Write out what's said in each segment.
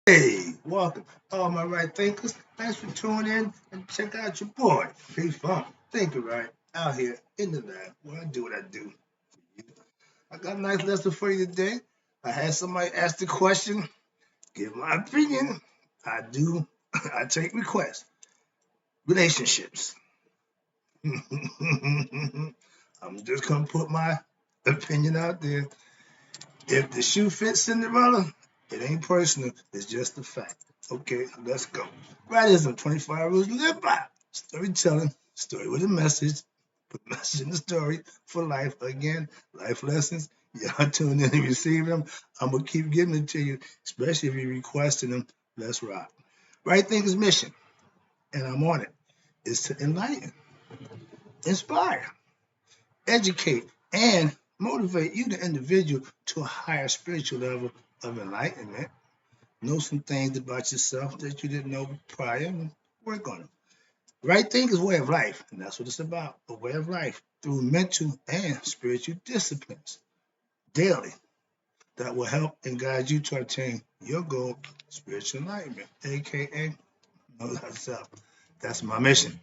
Hey, welcome, all my right thinkers. Thanks for tuning in and check out your boy, Peace Funk. Thinker, right? Out here in the lab where I do what I do. I got a nice lesson for you today. I had somebody ask the question, give my opinion. I do, I take requests. Relationships. I'm just gonna put my opinion out there. If the shoe fits Cinderella, it ain't personal, it's just a fact. Okay, let's go. Rightism, 25 rules to live by. Storytelling, story with a message, put message in the story for life. Again, life lessons. Y'all tune in and receive them. I'm going to keep giving it to you, especially if you're requesting them. Let's rock. Right Thinker's mission, and I'm on it, is to enlighten, inspire, educate, and motivate you, the individual, to a higher spiritual level of enlightenment. Know some things about yourself that you didn't know prior and work on them. Right thinking is a way of life, and that's what it's about, a way of life through mental and spiritual disciplines daily that will help and guide you to attain your goal, spiritual enlightenment, aka know thyself. That's my mission.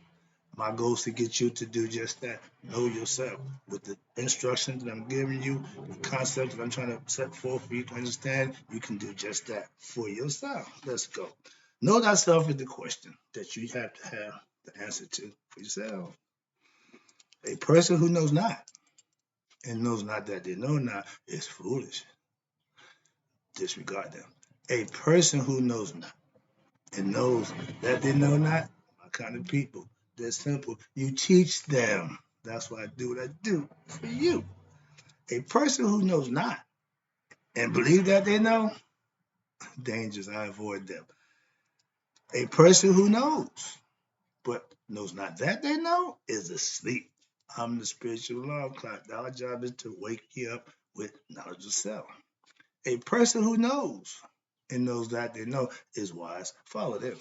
My goal is to get you to do just that. Know yourself. With the instructions that I'm giving you, the concepts that I'm trying to set forth for you to understand, you can do just that for yourself. Let's go. Know thyself is the question that you have to have the answer to for yourself. A person who knows not and knows not that they know not is foolish. Disregard them. A person who knows not and knows that they know not, my kind of people, they're simple. You teach them. That's why I do what I do for you. A person who knows not and believe that they know, dangers, I avoid them. A person who knows but knows not that they know is asleep. I'm the spiritual alarm clock. Our job is to wake you up with knowledge of self. A person who knows and knows that they know is wise. Follow them.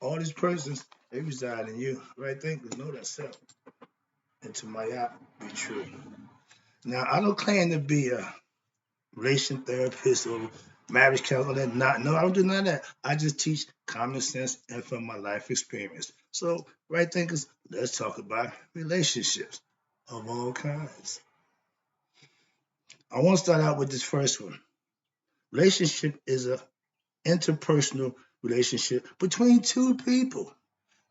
All these persons, they reside in you. Right? Think, know that self. And to my eye, be true. Now, I don't claim to be a relation therapist or marriage counselor. Not, no, I don't do none of that. I just teach common sense and from my life experience. So, right thinkers, let's talk about relationships of all kinds. I want to start out with this first one. Relationship is a interpersonal relationship between two people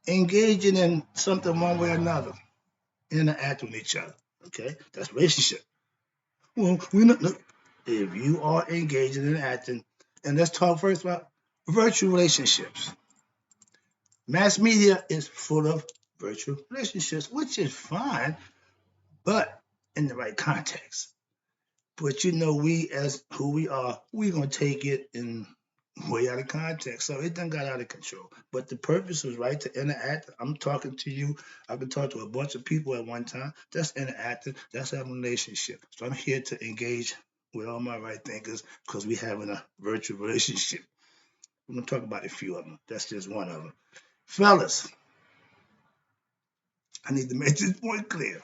engaging in something one way or another, interacting with each other. Okay, that's relationship. Well, we not look if you are engaging in acting, and let's talk first about virtual relationships. Mass media is full of virtual relationships, which is fine, but in the right context. But you know, we as who we are, we're gonna take it in way out of context. So it done got out of control. But the purpose was right to interact. I'm talking to you. I can talk to a bunch of people at one time. That's interacting. That's having a relationship. So I'm here to engage with all my right thinkers because we having a virtual relationship. We're gonna talk about a few of them. That's just one of them. Fellas, I need to make this point clear.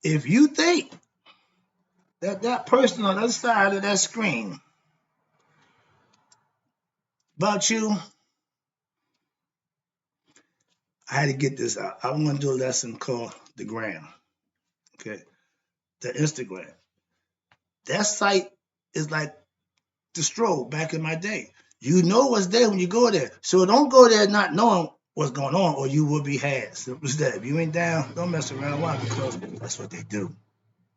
If you think that that person on the other side of that screen about you, I had to get this out. I want to do a lesson called the gram. Okay, the Instagram. That site is like the strobe back in my day. You know what's there when you go there. So don't go there not knowing what's going on, or you will be had. Simple as that. If you ain't down, don't mess around. Why? Because that's what they do.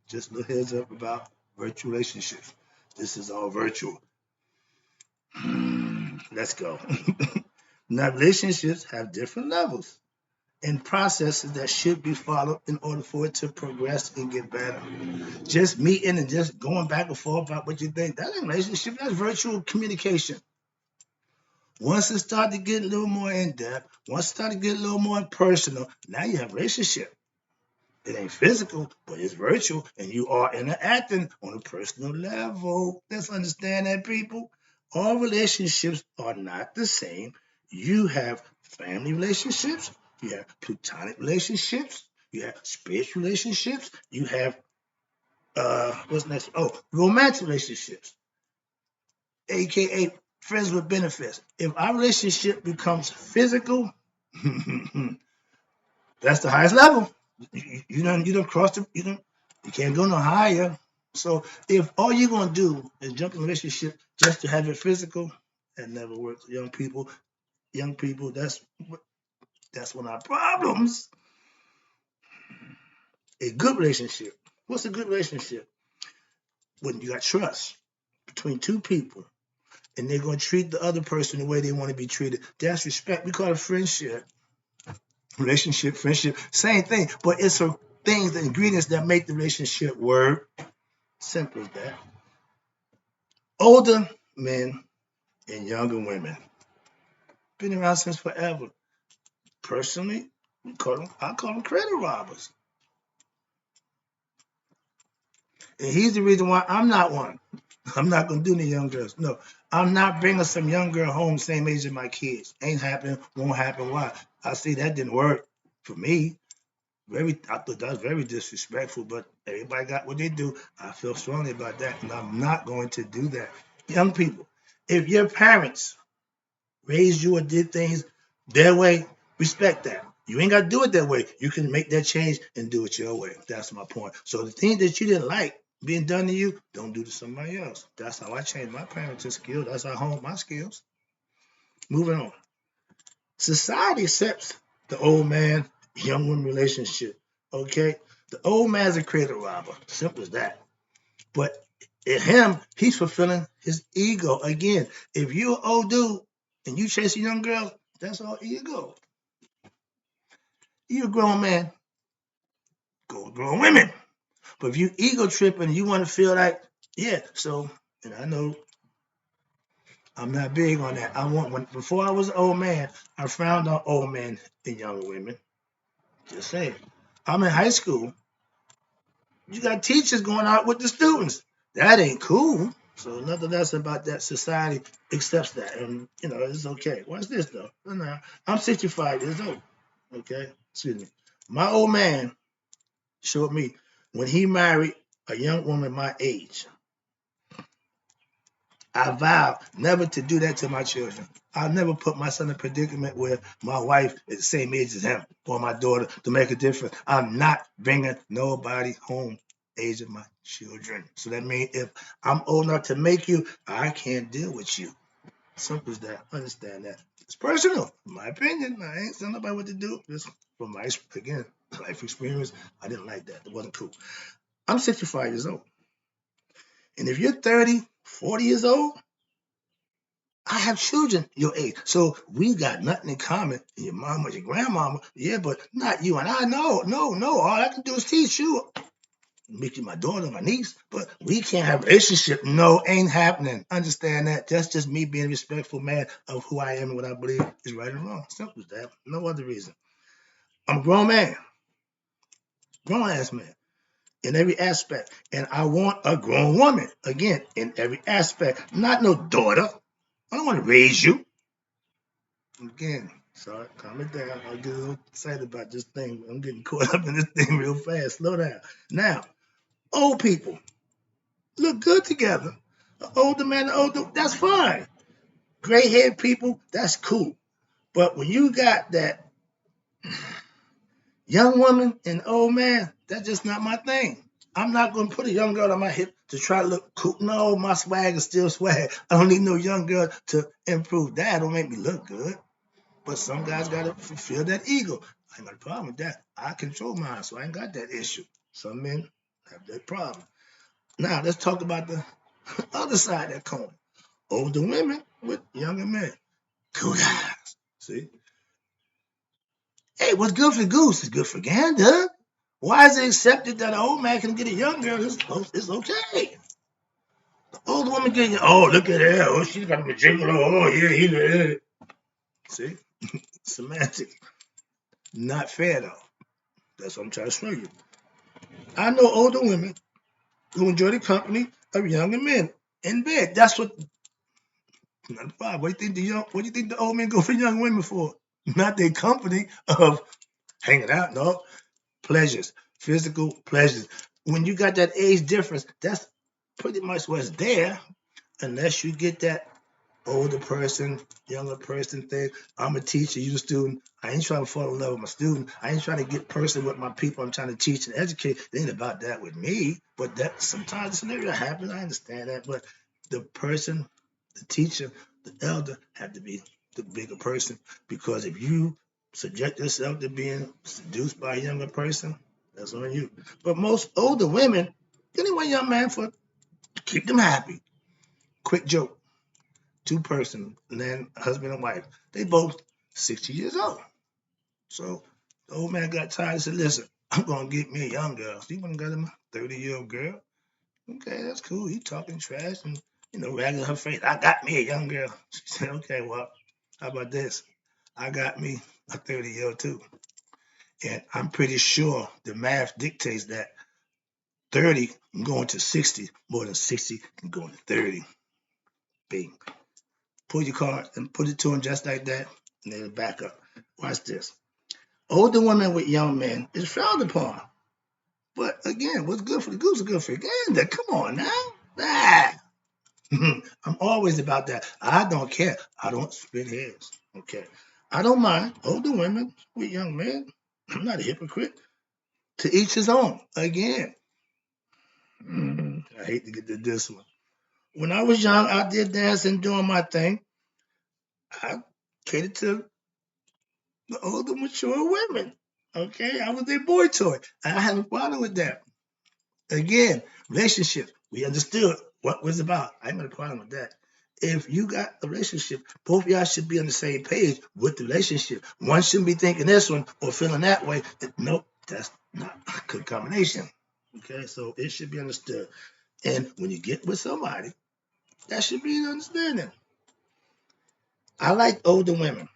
Just a little heads up about virtual relationships. This is all virtual. Let's go. Now, relationships have different levels and processes that should be followed in order for it to progress and get better. Just meeting and just going back and forth about what you think, that ain't relationship, that's virtual communication. Once it started to get a little more in depth, once it started to get a little more personal, now you have a relationship. It ain't physical, but it's virtual, and you are interacting on a personal level. Let's understand that, people. All relationships are not the same. You have family relationships, you have platonic relationships, you have spiritual relationships, you have what's next? Oh, romantic relationships, aka friends with benefits. If our relationship becomes physical, that's the highest level. You don't cross you can't go no higher. So if all you're gonna do is jump in a relationship just to have it physical, that never works. Young people, that's one of our problems. A good relationship. What's a good relationship? When you got trust between two people and they're gonna treat the other person the way they want to be treated. That's respect. We call it friendship. Relationship, friendship, same thing, but it's the things, the ingredients that make the relationship work. Simple as that. Older men and younger women been around since forever. Personally, I call them credit robbers, and he's the reason why I'm not one. I'm not gonna do any young girls. No, I'm not bringing some young girl home same age as my kids. Ain't happening. Won't happen. Why? I see that didn't work for me. I thought that was very disrespectful, but everybody got what they do. I feel strongly about that, and I'm not going to do that. Young people, if your parents raised you or did things their way, respect that. You ain't got to do it that way. You can make that change and do it your way. That's my point. So the things that you didn't like being done to you, don't do to somebody else. That's how I changed my parenting skills. That's how I honed my skills. Moving on. Society accepts the old man, young woman relationship. Okay? The old man's a credit robber. Simple as that. But in him, he's fulfilling his ego. Again, if you're an old dude and you chase a young girl, that's all ego. You're a grown man, go with grown women. But if you ego tripping and you want to feel like, yeah, so, and I know I'm not big on that. Before I was an old man, I frowned on old men and young women. Just saying. I'm in high school. You got teachers going out with the students. That ain't cool. So nothing else about that society accepts that. And, it's okay. Watch this, though. I'm 65 years old. Okay? Excuse me. My old man showed me when he married a young woman my age. I vow never to do that to my children. I'll never put my son in a predicament where my wife is the same age as him or my daughter to make a difference. I'm not bringing nobody home age of my children. So that means if I'm old enough to make you, I can't deal with you. Simple as that. Understand that. It's personal. In my opinion. I ain't telling nobody what to do. Just from my, again, life experience, I didn't like that. It wasn't cool. I'm 65 years old. And if you're 30, 40 years old, I have children your age. So we got nothing in common. Your mama, your grandmama, yeah, but not you and I. No. All I can do is teach you. Make you my daughter, my niece, but we can't have a relationship. No, ain't happening. Understand that. That's just me being a respectful man of who I am and what I believe is right and wrong. Simple as that. No other reason. I'm a grown man. Grown ass man. In every aspect. And I want a grown woman. Again, in every aspect. Not no daughter. I don't want to raise you. Again, sorry, calm it down. I'll get a little excited about this thing. I'm getting caught up in this thing real fast. Slow down. Now, old people look good together. An older man, that's fine. Gray haired people, that's cool. But when you got that young woman and old man, that's just not my thing. I'm not going to put a young girl on my hip to try to look cool. No, my swag is still swag. I don't need no young girl to improve that. Don't make me look good. But some guys got to fulfill that ego. I ain't got a problem with that. I control mine, so I ain't got that issue. Some men have that problem. Now, let's talk about the other side of that coin. Older women with younger men. Cool guys. See? Hey, what's good for goose is good for gander. Why is it accepted that an old man can get a young girl? It's okay. The old woman get, look at her. Oh, she's got a jingle. Oh, yeah, he. See? Semantics. Not fair, though. That's what I'm trying to show you. I know older women who enjoy the company of younger men in bed. That's what. Not a problem. What do you think the old men go for young women for? Not their company of hanging out. No pleasures, physical pleasures. When you got that age difference, that's pretty much what's there, unless you get that older person, younger person thing. I'm a teacher, you a student. I ain't trying to fall in love with my student. I ain't trying to get personal with my people. I'm trying to teach and educate. It ain't about that with me. But that sometimes the scenario happens. I understand that. But the person, the teacher, the elder have to be the bigger person, because if you subject yourself to being seduced by a younger person, that's on you. But most older women, anyone young man for keep them happy. Quick joke. Two-person, and then husband and wife. They both 60 years old. So the old man got tired and said, listen, I'm going to get me a young girl. So he went and got him a 30-year-old girl. Okay, that's cool. He talking trash and, ragging her face. I got me a young girl. She said, okay, well, how about this? I got me a 30-year-old too. And I'm pretty sure the math dictates that 30 can go into 60, more than 60 can go into 30. Bing. Pull your card and put it to him just like that, and then back up. Watch this. Older women with young men is frowned upon. But again, what's good for the goose is good for the gander. Come on now. Ah. I'm always about that. I don't care. I don't split hairs. Okay. I don't mind older women with young men. I'm not a hypocrite. To each his own. Again, I hate to get to this one. When I was young, out there dancing, doing my thing, I catered to the older, mature women. Okay, I was their boy toy. I had a problem with that. Again, relationship. We understood what was about. I ain't got a problem with that. If you got a relationship, both of y'all should be on the same page with the relationship. One shouldn't be thinking this one or feeling that way. Nope, that's not a good combination. Okay, so it should be understood. And when you get with somebody, that should be an understanding. I like older women.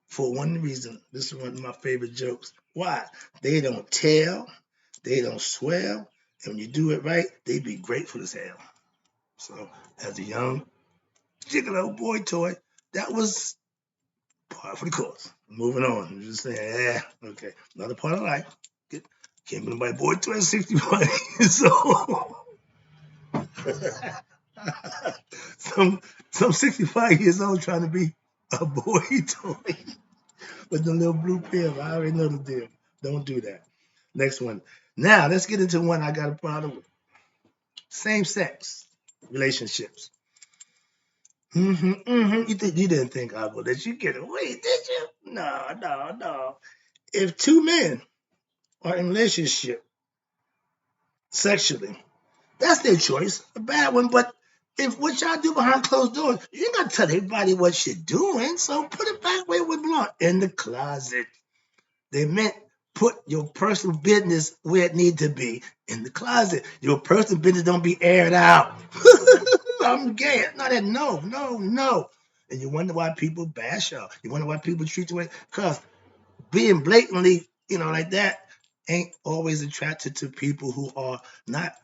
For one reason, this is one of my favorite jokes. Why? They don't tell, they don't swell, and when you do it right, they be grateful as hell. So, as a young, gigolo boy toy, that was part of the course. Moving on. I'm just saying, okay. Another part of life. Can't be nobody boy toy at 61 years old. some 65 years old trying to be a boy toy with the little blue pill. I already know the deal. Don't do that. Next one. Now let's get into one I got a problem with. Same sex relationships. You didn't think I would let you get away, did you? No. If two men are in a relationship sexually, that's their choice. A bad one, but if what y'all do behind closed doors, you ain't got to tell everybody what you're doing. So put it back where it would belong, in the closet. They meant put your personal business where it need to be, in the closet. Your personal business don't be aired out. I'm gay. No. And you wonder why people bash y'all. You wonder why people treat you because being blatantly, like that ain't always attracted to people who are not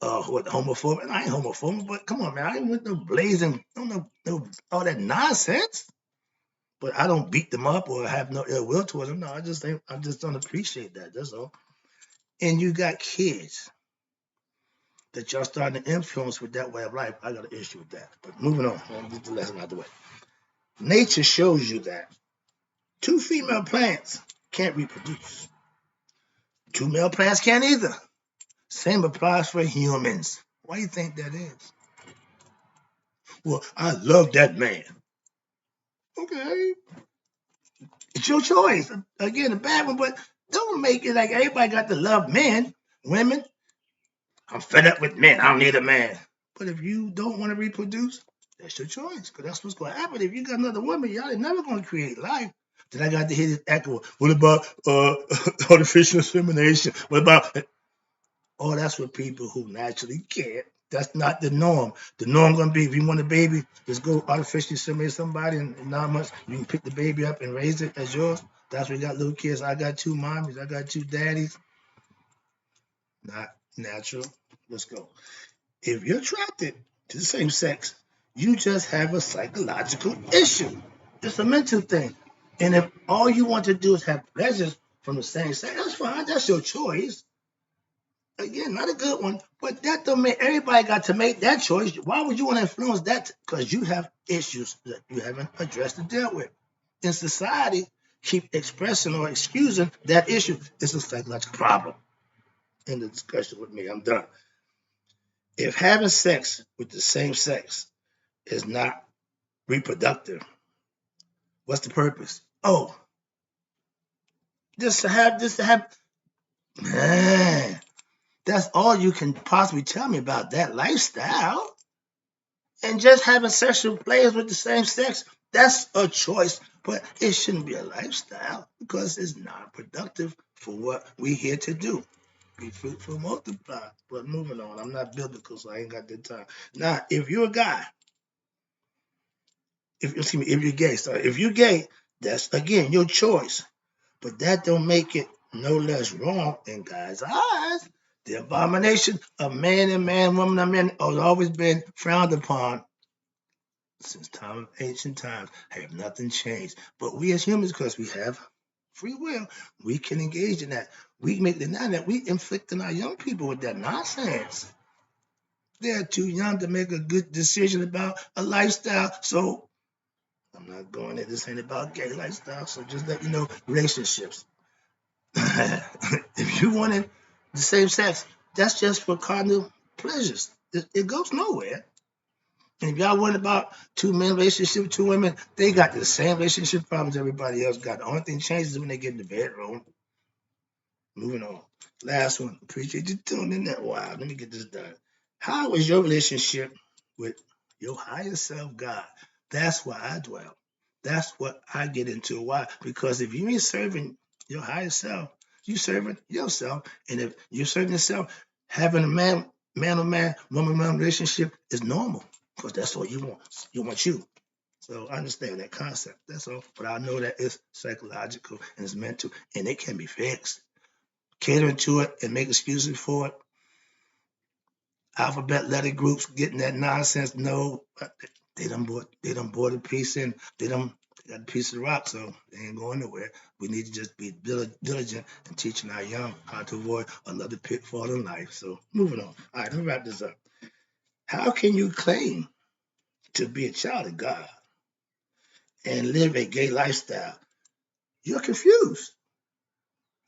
who are homophobic. And I ain't homophobic, but come on, man. I ain't with no blazing, no all that nonsense. But I don't beat them up or have no ill will towards them. No, I just don't appreciate that. That's all. And you got kids that y'all starting to influence with that way of life. I got an issue with that. But moving on, I'll get the lesson out of the way. Nature shows you that two female plants can't reproduce. Two male plants can't either. Same applies for humans. Why do you think that is? Well, I love that man. Okay. It's your choice. Again, a bad one, but don't make it like everybody got to love men. Women, I'm fed up with men. I don't need a man. But if you don't want to reproduce, that's your choice. Because that's what's going to happen. If you got another woman, y'all ain't never going to create life. Then I got to hear this echo. What about artificial insemination? What about... Oh, that's for people who naturally can't. That's not the norm. The norm gonna be if you want a baby, just go artificially inseminate somebody in 9 months. You can pick the baby up and raise it as yours. That's why you got little kids. I got two mommies. I got two daddies. Not natural. Let's go. If you're attracted to the same sex, you just have a psychological issue. It's a mental thing. And if all you want to do is have pleasures from the same sex, that's fine. That's your choice. Again, not a good one, but that don't mean everybody got to make that choice. Why would you want to influence that? Because you have issues that you haven't addressed and dealt with. In society, keep expressing or excusing that issue. It's a psychological problem. In the discussion with me, I'm done. If having sex with the same sex is not reproductive, what's the purpose? Oh, just to have, man, that's all you can possibly tell me about that lifestyle. And just having sexual players with the same sex, that's a choice, but it shouldn't be a lifestyle because it's not productive for what we're here to do. Be fruitful, multiply. But moving on, I'm not biblical, so I ain't got the time. Now, if you're a guy, if you're gay, sorry, if you're gay, that's again your choice. But that don't make it no less wrong in God's eyes. The abomination of man and man, woman and man has always been frowned upon since time of ancient times. Have nothing changed. But we as humans, because we have free will, we can engage in that. We make the now that we inflicting our young people with that nonsense. They're too young to make a good decision about a lifestyle. So I'm not going there. This ain't about gay lifestyle. So just let you know, relationships. If you wanted the same sex, that's just for carnal pleasures. It goes nowhere. And if y'all worried about two men relationship, two women, they got the same relationship problems everybody else got. The only thing changes is when they get in the bedroom. Moving on. Last one. Appreciate you tuning in that while. Let me get this done. How is your relationship with your higher self, God? That's where I dwell. That's what I get into. Why? Because if you ain't serving your higher self, you serving yourself. And if you're serving yourself, having a man on man, woman on man relationship is normal. Because that's what you want. You want you. So I understand that concept. That's all. But I know that it's psychological and it's mental and it can be fixed. Catering to it and make excuses for it. Alphabet letter groups getting that nonsense. No, they done bought a piece in. They got a piece of the rock, so they ain't going nowhere. We need to just be diligent in teaching our young how to avoid another pitfall in life. So moving on. All right, let me wrap this up. How can you claim to be a child of God and live a gay lifestyle? You're confused.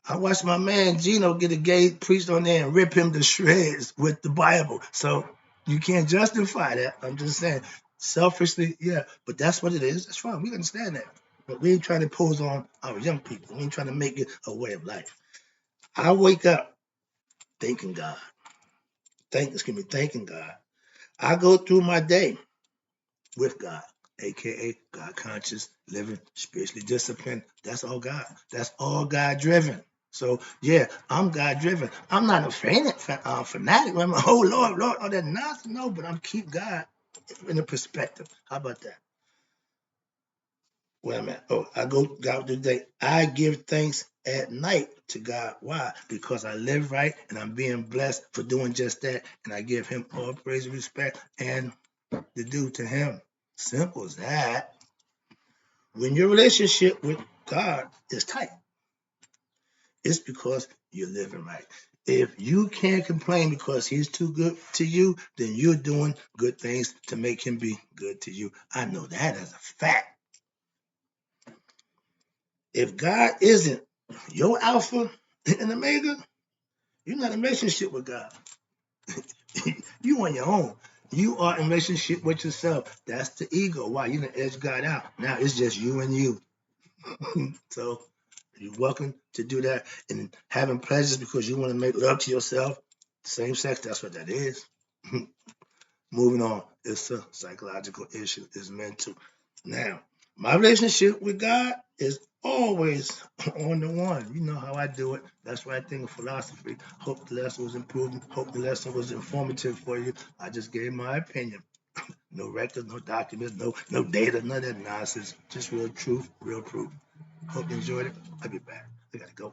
I watched my man Gino get a gay priest on there and rip him to shreds with the Bible. So you can't justify that. I'm just saying, selfishly, yeah, but that's what it is. That's fine. We understand that. But we ain't trying to impose on our young people. We ain't trying to make it a way of life. I wake up thanking God. Thanking God. I go through my day with God, aka God conscious, living, spiritually disciplined. That's all God. That's all God driven. So yeah, I'm God driven. I'm not a fanatic. I'm like, oh Lord, all that nonsense. No, but I'm keep God in a perspective. How about that? Where I'm at. Oh, I go God today. I give thanks at night to God. Why? Because I live right and I'm being blessed for doing just that. And I give him all praise and respect and the due to him. Simple as that. When your relationship with God is tight, it's because you're living right. If you can't complain because he's too good to you, then you're doing good things to make him be good to you. I know that as a fact. If God isn't your alpha and omega, you're not in a relationship with God. You on your own. You are in a relationship with yourself. That's the ego. Why? You done edge God out. Now it's just you and you. So you're welcome to do that and having pleasures because you want to make love to yourself. Same sex, that's what that is. Moving on, it's a psychological issue. It's mental. Now, my relationship with God is always on the one. You know how I do it. That's why I think of philosophy. Hope the lesson was improving. Hope the lesson was informative for you. I just gave my opinion. No records, no documents, no data, none of that nonsense. Just real truth, real proof. Hope you enjoyed it. I'll be back. I gotta go.